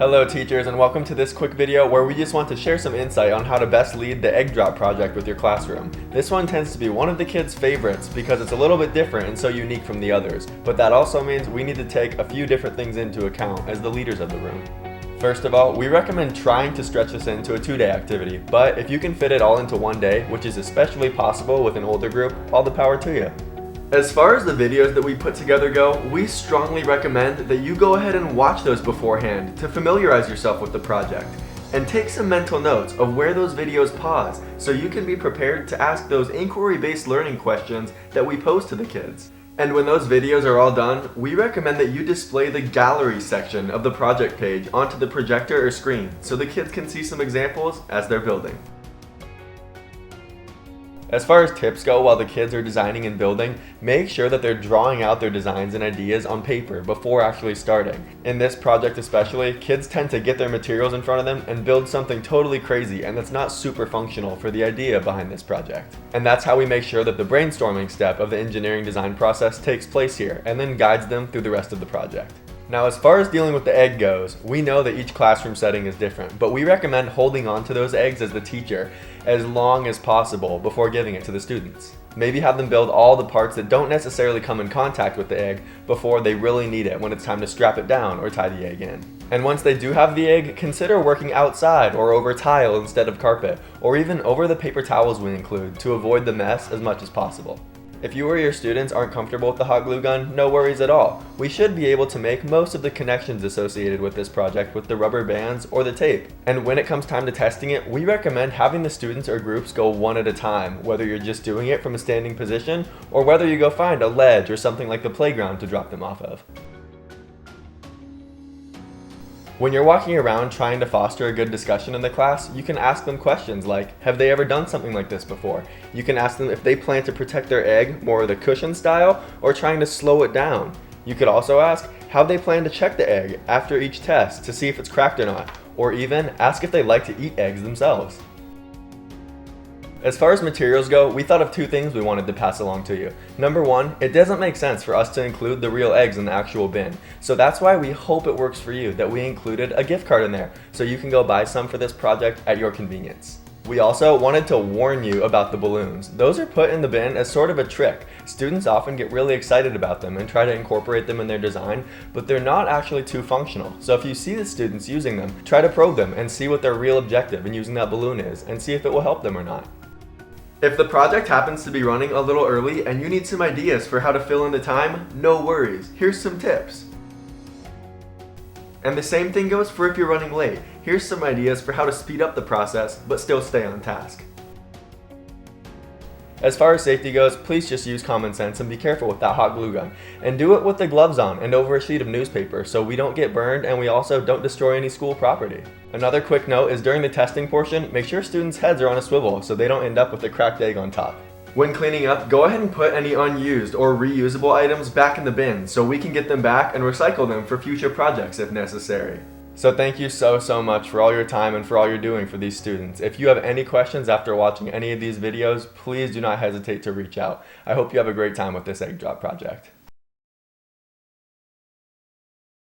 Hello teachers, and welcome to this quick video where we just want to share some insight on how to best lead the egg drop project with your classroom. This one tends to be one of the kids' favorites because it's a little bit different and so unique from the others, but that also means we need to take a few different things into account as the leaders of the room. First of all, we recommend trying to stretch this into a 2-day activity, but if you can fit it all into one day, which is especially possible with an older group, all the power to you. As far as the videos that we put together go, we strongly recommend that you go ahead and watch those beforehand to familiarize yourself with the project. And take some mental notes of where those videos pause so you can be prepared to ask those inquiry-based learning questions that we pose to the kids. And when those videos are all done, we recommend that you display the gallery section of the project page onto the projector or screen so the kids can see some examples as they're building. As far as tips go while the kids are designing and building, make sure that they're drawing out their designs and ideas on paper before actually starting. In this project especially, kids tend to get their materials in front of them and build something totally crazy and that's not super functional for the idea behind this project. And that's how we make sure that the brainstorming step of the engineering design process takes place here and then guides them through the rest of the project. Now, as far as dealing with the egg goes, we know that each classroom setting is different, but we recommend holding on to those eggs as the teacher as long as possible before giving it to the students. Maybe have them build all the parts that don't necessarily come in contact with the egg before they really need it when it's time to strap it down or tie the egg in. And once they do have the egg, consider working outside or over tile instead of carpet, or even over the paper towels we include to avoid the mess as much as possible. If you or your students aren't comfortable with the hot glue gun, no worries at all. We should be able to make most of the connections associated with this project with the rubber bands or the tape. And when it comes time to testing it, we recommend having the students or groups go one at a time, whether you're just doing it from a standing position or whether you go find a ledge or something like the playground to drop them off of. When you're walking around trying to foster a good discussion in the class, you can ask them questions like, have they ever done something like this before? You can ask them if they plan to protect their egg more the cushion style or trying to slow it down. You could also ask how they plan to check the egg after each test to see if it's cracked or not, or even ask if they like to eat eggs themselves. As far as materials go, we thought of 2 things we wanted to pass along to you. Number 1, it doesn't make sense for us to include the real eggs in the actual bin. So that's why we hope it works for you that we included a gift card in there, so you can go buy some for this project at your convenience. We also wanted to warn you about the balloons. Those are put in the bin as sort of a trick. Students often get really excited about them and try to incorporate them in their design, but they're not actually too functional. So if you see the students using them, try to probe them and see what their real objective in using that balloon is and see if it will help them or not. If the project happens to be running a little early and you need some ideas for how to fill in the time, no worries. Here's some tips. And the same thing goes for if you're running late. Here's some ideas for how to speed up the process but still stay on task. As far as safety goes, please just use common sense and be careful with that hot glue gun. And do it with the gloves on and over a sheet of newspaper so we don't get burned and we also don't destroy any school property. Another quick note is during the testing portion, make sure students' heads are on a swivel so they don't end up with a cracked egg on top. When cleaning up, go ahead and put any unused or reusable items back in the bin so we can get them back and recycle them for future projects if necessary. So thank you so much for all your time and for all you're doing for these students. If you have any questions after watching any of these videos, please do not hesitate to reach out. I hope you have a great time with this egg drop project.